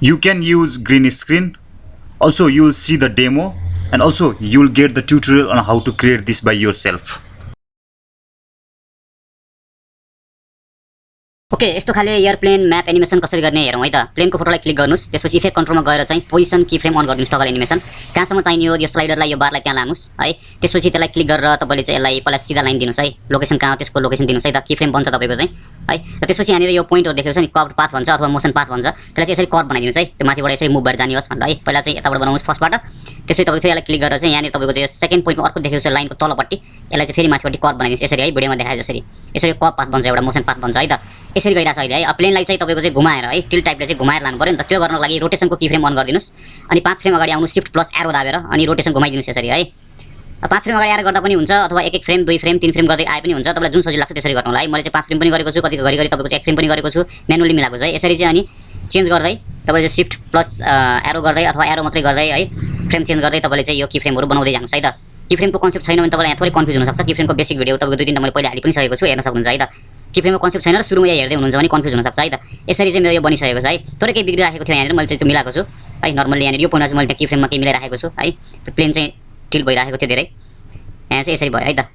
You can use green screen. Also, you will see the demo, and also you will get the tutorial on how to create this by yourself. Okay यस्तो खाले airplane map animation कसरी गर्ने हेरौँ है त। प्लेनको फोटोलाई click गर्नुस्, त्यसपछि effect कन्ट्रोलमा गएर चाहिँ position Ki frame on गरिदिनुस् toggle animation. कहाँसम्म चाहिने हो यो स्लाइडरलाई यो बारलाई त्यहाँ लानुस् है। त्यसपछि त्यसलाई क्लिक गरेर तपाईले चाहिँ यसलाई पहिला सिधा लाइन दिनुस् है। लोकेसन कहाँ हो त्यसको लोकेसन दिनुस् है त। की फ्रेम बन्छ तपाईको चाहिँ है। र त्यसपछि यहाँनिर यो पोइन्टहरु देखेको छ नि, कर्भ पाथ भन्छ अथवा मोसन पाथ भन्छ। त्यसलाई चाहिँ यसरी कर्भ बनाइदिनुस् है। त्यो माथिबाट यसरी मुभ भएर जाने होस् भनेर है। पहिला चाहिँ यताबाट बनाउनुस् फर्स्टबाट। त्यसपछि तपाईले फेरि यसलाई क्लिक गरेर चाहिँ यहाँनिर तपाईको चाहिँ सेकेन्ड पोइन्टमा अर्को देखेको छ लाइनको तलपट्टि, यसलाई चाहिँ फेरि माथिपट्टि कर्भ बनाइदिनुस् यसरी है। भिडियोमा देखाए जसरी यसरी कर्भ पाथ बन्छ, एउटा मोसन पाथ बन्छ है त। यसरी गइराछ अहिले है। प्लेनलाई चाहिँ तपाईको चाहिँ घुमाएर है, टिल्ट टाइपले चाहिँ घुमाएर लानु पर्यो नि त। त्यो गर्नको लागि रोटेसनको की फ्रेम अन गरिदिनुस्। अनि 5 फ्रेम अगाडि आउनु, शिफ्ट प्लस एरो दाबेर अनि रोटेसन घुमाइदिनुस् यसरी है। 5 फ्रेम अगाडि आएर गर्दा पनि हुन्छ अथवा एक फ्रेम 2 फ्रेम 3 फ्रेम गर्दै आए पनि हुन्छ। तपाईलाई जुन सजिलो लाग्छ त्यसरी गर्नु होला है। मैले चाहिँ 5 फ्रेम पनि गरेको छु, कति घरि तपाईको चाहिँ 1 फ्रेम पनि गरेको छु, म्यानुअली मिलाएको छु है। यसरी चाहिँ अनि चेन्ज गर्दै तपाईले चाहिँ शिफ्ट प्लस एरो गर्दै अथवा एरो मात्रै गर्दै है, फ्रेम चेन्ज गर्दै तपाईले चाहिँ यो की फ्रेमहरु बनाउँदै जानुस् है त। की फ्रेमको कन्सेप्ट छैन भने तपाईलाई यहाँ थोरै कन्फ्युज हुन सक्छ। की फ्रेमको बेसिक भिडियो तपाईको 2-3 टा मैले पहिला हालि पनि सकेको छु, हेर्न सक्नुहुन्छ है त। की फ्रेमको कन्सेप्ट छैन र सुरुमा यहाँ हेर्दै हुनुहुन्छ भने कन्फ्युज हुन सक्छ है त। यसरी चाहिँ मेरो यो बनिसकेको छ है। थोरै केही बिग्रिराखेको थियो यहाँनिर, मैले चाहिँ त्यो मिलाएको छु है। नर्मली यहाँनिर यो पोइन्टमा चाहिँ मैले की फ्रेममा केही मिलाइराखेको छु है। प्लेन चाहिँ टिल्ट भइराखेको थियो धेरै, यहाँ चाहिँ यसरी भयो है त।